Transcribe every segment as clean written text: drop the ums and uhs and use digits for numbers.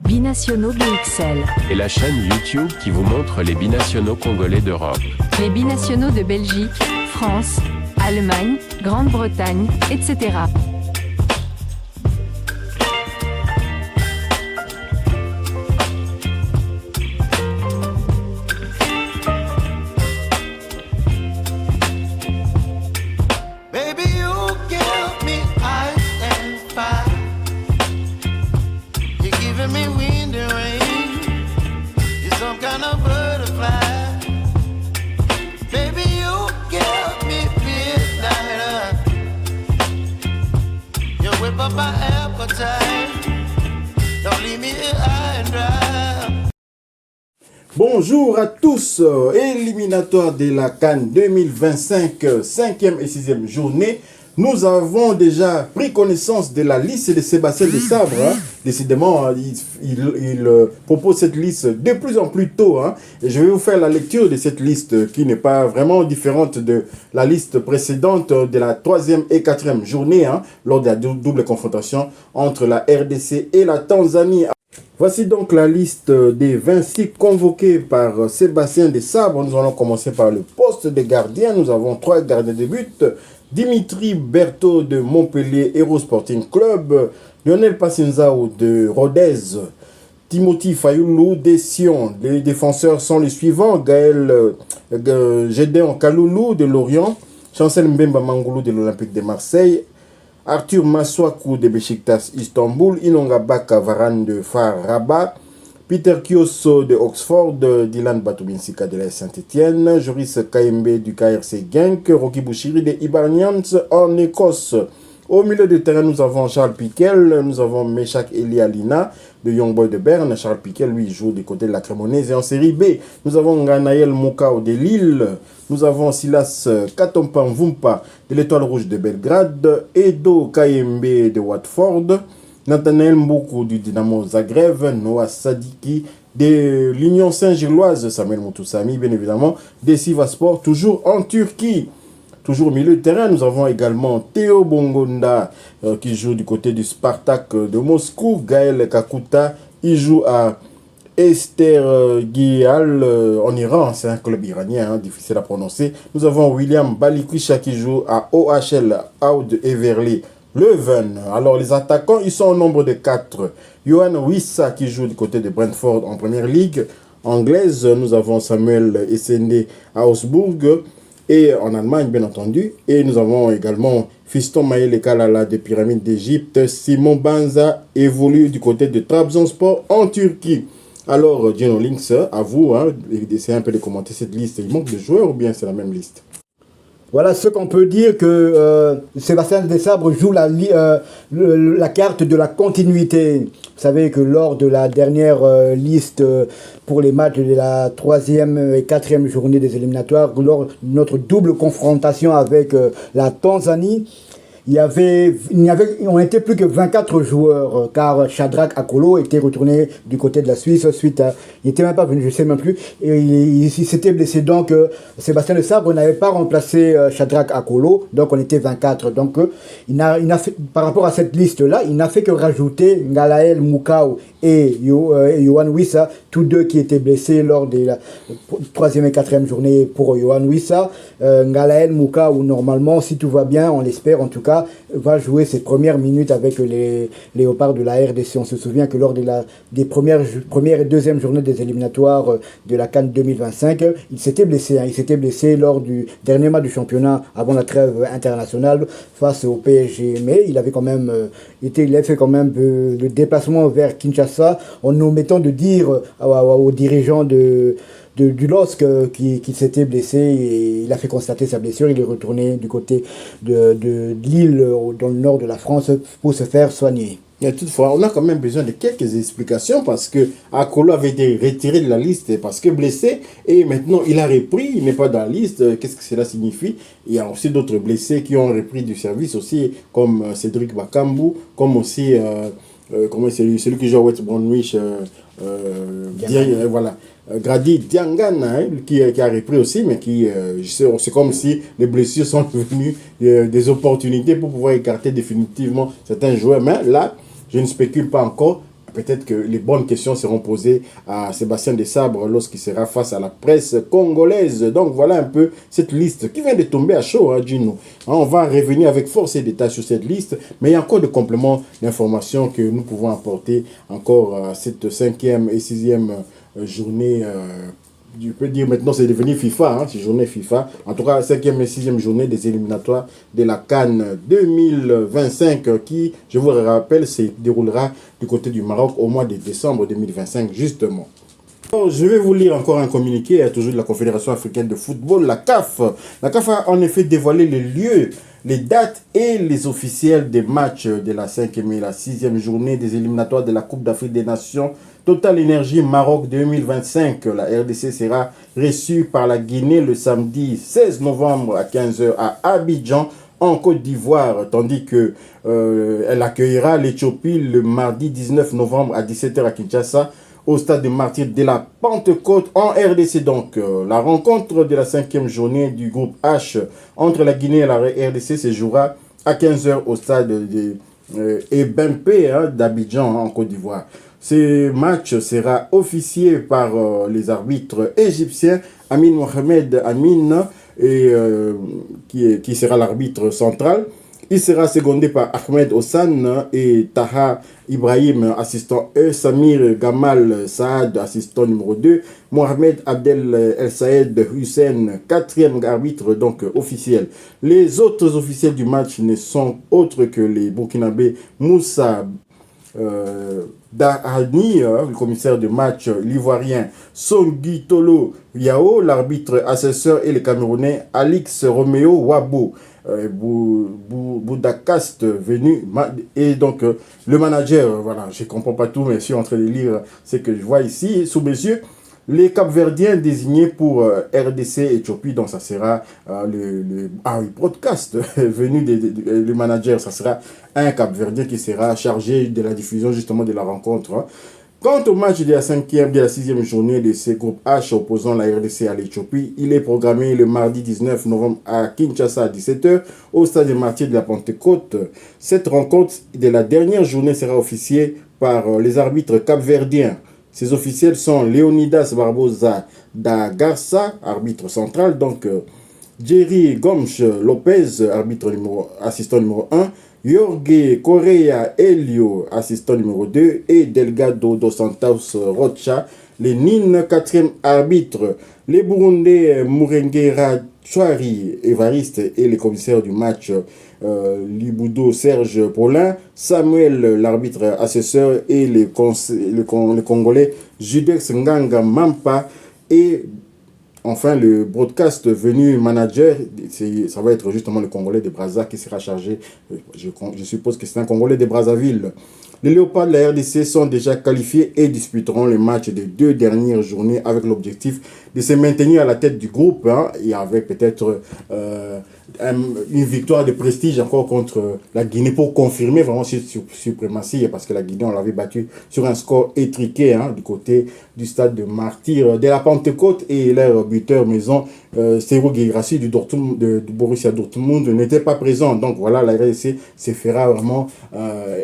Binationaux BXL. Et la chaîne YouTube qui vous montre les binationaux congolais d'Europe. Les binationaux de Belgique, France, Allemagne, Grande-Bretagne, etc. Bonjour à tous, éliminatoire de la CAN 2025, 5e et 6e journée. Nous avons déjà pris connaissance de la liste de Sébastien Desabre. Décidément, il propose cette liste de plus en plus tôt. Et je vais vous faire la lecture de cette liste qui n'est pas vraiment différente de la liste précédente de la 3e et 4e journée lors de la double confrontation entre la RDC et la Tanzanie. Voici donc la liste des 26 convoqués par Sébastien Desabre. Nous allons commencer par le poste de gardien. Nous avons 3 gardiens de but. Dimitri Berthaud de Montpellier Hero Sporting Club. Lionel Passinzao de Rodez. Timothy Fayoulou de Sion. Les défenseurs sont les suivants. Gaël Gédéon Kaloulou de Lorient. Chancel Mbemba Mangoulou de l'Olympique de Marseille. Arthur Maswaku de Besiktas Istanbul, Inonga Baka Varane de Far Rabat, Peter Kioso de Oxford, Dylan Batubinsika de la Saint-Etienne, Joris Kaembe du KRC Genk, Rocky Bouchiri de Hibernians en Écosse. Au milieu de terrain, nous avons Charles Piquel, nous avons Meshak Elialina de Young Boy de Berne. Charles Piquel, lui, joue du côté de la Crémonaise. Et en série B, nous avons Nganaël Moukao de Lille. Nous avons Silas Katompan Vumpa de l'Étoile Rouge de Belgrade. Edo Kayembe de Watford. Nathanaël Mboukou du Dynamo Zagreb. Noah Sadiki de l'Union Saint-Gilloise. Samuel Moutoussami, bien évidemment, de Sivaspor, toujours en Turquie. Toujours au milieu de terrain, nous avons également Théo Bongonda qui joue du côté du Spartak de Moscou. Gaël Kakuta, il joue à Estergial en Iran. C'est un club iranien, difficile à prononcer. Nous avons William Balikwisha qui joue à OHL Oud Everly Leuven. Alors les attaquants, ils sont au nombre de 4. Johan Wissa qui joue du côté de Brentford en première ligue anglaise. Nous avons Samuel Essende à Augsbourg. Et en Allemagne, bien entendu. Et nous avons également Fiston Maël Kalala des Pyramides d'Égypte. Simon Banza évolue du côté de Trabzonspor en Turquie. Alors, Gino Links, à vous d'essayer un peu de commenter cette liste. Il manque de joueurs ou bien c'est la même liste? Voilà ce qu'on peut dire que Sébastien Desabre joue la carte de la continuité. Vous savez que lors de la dernière liste pour les matchs de la 3e et 4e journée des éliminatoires, lors de notre double confrontation avec la Tanzanie, on était plus que 24 joueurs, car Shadrack Akolo était retourné du côté de la Suisse suite à, il n'était même pas venu, je sais même plus, et il s'était blessé, donc Sébastien Desabre n'avait pas remplacé Shadrack Akolo, donc on était 24, donc il a fait, par rapport à cette liste-là, il n'a fait que rajouter Ngalaël Moukao et Yohan Wissa, tous deux qui étaient blessés lors de la 3e et 4e journée pour Yohan Wissa. Ngalaël Moukao, normalement, si tout va bien, on l'espère en tout cas, va jouer ses premières minutes avec les Léopards de la RDC. On se souvient que lors des premières et deuxième journées des éliminatoires de la CAN 2025, il s'était blessé. Il s'était blessé lors du dernier match du championnat avant la trêve internationale face au PSG. Mais il avait quand même il a fait quand même le déplacement vers Kinshasa en omettant de dire aux dirigeants du LOSC qui s'était blessé, et il a fait constater sa blessure. Il est retourné du côté de Lille, dans le nord de la France, pour se faire soigner. Mais toutefois, on a quand même besoin de quelques explications parce que Akolo avait été retiré de la liste parce que blessé, et maintenant il a repris, il n'est pas dans la liste. Qu'est-ce que cela signifie? Il y a aussi d'autres blessés qui ont repris du service aussi, comme Cédric Bakambu, comme aussi celui qui joue à West Bromwich, voilà. Grady Diangana, qui a repris aussi, mais c'est comme si les blessures sont devenues des opportunités pour pouvoir écarter définitivement certains joueurs. Mais là, je ne spécule pas encore. peut-être que les bonnes questions seront posées à Sébastien Desabre lorsqu'il sera face à la presse congolaise. Donc voilà un peu cette liste qui vient de tomber à chaud, hein, Gino. On va revenir avec force et détails sur cette liste, mais il y a encore des compléments d'informations que nous pouvons apporter encore à cette 5e et 6e journée. Je peux dire maintenant c'est devenu FIFA, hein, c'est journée FIFA. En tout cas, 5e et 6e journée des éliminatoires de la CAN 2025 qui, je vous le rappelle, se déroulera du côté du Maroc au mois de décembre 2025 justement. Alors, je vais vous lire encore un communiqué, toujours de la Confédération africaine de football, la CAF. La CAF a en effet dévoilé les lieux, les dates et les officiels des matchs de la 5e et la 6e journée des éliminatoires de la Coupe d'Afrique des Nations Total Énergie Maroc 2025. La RDC sera reçue par la Guinée le samedi 16 novembre à 15h à Abidjan en Côte d'Ivoire, tandis que elle accueillera l'Éthiopie le mardi 19 novembre à 17h à Kinshasa au stade de Martyrs de la Pentecôte en RDC. Donc, la rencontre de la 5e journée du groupe H entre la Guinée et la RDC se jouera à 15h au stade de Ebempe d'Abidjan en Côte d'Ivoire. Ce match sera officié par les arbitres égyptiens Amin Mohamed Amin, et, qui sera l'arbitre central. Il sera secondé par Ahmed Hossan et Taha Ibrahim, assistant 1, Samir Gamal Saad, assistant numéro 2, Mohamed Abdel El Saed Hussein, 4e arbitre donc officiel. Les autres officiels du match ne sont autres que les Burkinabés Moussa Dahani, le commissaire de match, l'Ivoirien Songui Tolo Yao, l'arbitre assesseur, et le Camerounais Alix Romeo Wabo. Boudakast venu, et donc le manager, voilà, je comprends pas tout, mais je suis en train de lire ce que je vois ici sous mes yeux. Les Capverdiens désignés pour RDC Éthiopie, donc ça sera le broadcast venu le manager, ça sera un Capverdien qui sera chargé de la diffusion justement de la rencontre. Hein. Quant au match de la 5e, de la 6e journée de ce groupe H opposant la RDC à l'Éthiopie, il est programmé le mardi 19 novembre à Kinshasa à 17h au stade des Martyrs de la Pentecôte. Cette rencontre de la dernière journée sera officiée par les arbitres capverdiens. Ces officiels sont Leonidas Barbosa da Garça, arbitre central, donc Jerry Gomsh Lopez, assistant numéro 1, Jorge Correa Helio, assistant numéro 2, et Delgado dos Santos Rocha, les Nines, 4e arbitre. Les Burundais Murengera Chouari Evariste et les commissaires du match Libudo Serge Paulin, Samuel l'arbitre assesseur et le Congolais Judex Nganga Mampa, et enfin le broadcast venu manager, ça va être justement le Congolais de Brazza qui sera chargé, je suppose que c'est un Congolais de Brazzaville. Les Léopards de la RDC sont déjà qualifiés et disputeront les matchs des 2 dernières journées avec l'objectif de se maintenir à la tête du groupe, hein, et avec peut-être une victoire de prestige encore contre la Guinée pour confirmer vraiment cette suprématie, parce que la Guinée, on l'avait battu sur un score étriqué, hein, du côté du stade de Martyrs de la Pentecôte, et leur buteur maison Serhou Guirassy du Borussia Dortmund n'était pas présent. Donc voilà, la RDC se fera vraiment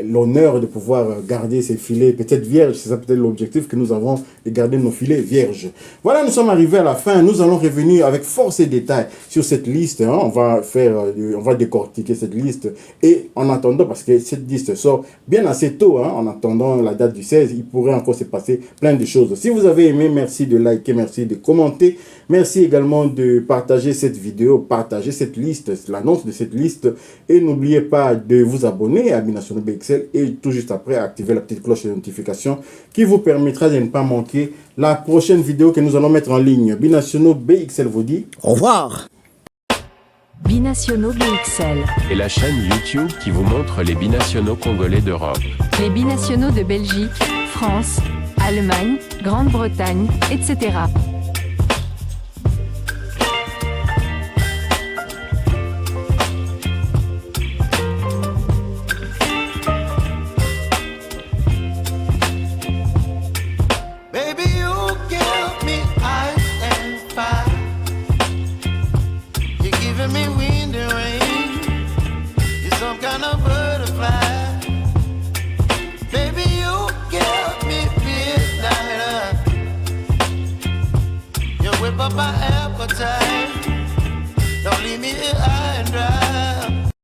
l'honneur de pouvoir garder ses filets peut-être vierges. C'est ça peut-être l'objectif que nous avons, de garder nos filets vierges. Voilà, nous sommes arrivés à la fin. Nous allons revenir avec force et détails sur cette liste, hein. On va décortiquer cette liste, et en attendant, parce que cette liste sort bien assez tôt, hein, en attendant la date du 16, il pourrait encore se passer plein de choses. Si vous avez aimé, merci de liker, merci de commenter, merci également de partager cette vidéo, partager cette liste, l'annonce de cette liste, et n'oubliez pas de vous abonner à Binationaux BXL, et tout juste après activer la petite cloche de notification qui vous permettra de ne pas manquer la prochaine vidéo que nous allons mettre en ligne. Binationaux BXL vous dit Au revoir. Binationaux BXL. Et la chaîne YouTube qui vous montre les binationaux congolais d'Europe. Les binationaux de Belgique, France, Allemagne, Grande-Bretagne, etc. Baby, you give me ice and fire. You're giving me wind and rain. You're some kind of butterfly. Baby, you give whip up my appetite. Don't leave me here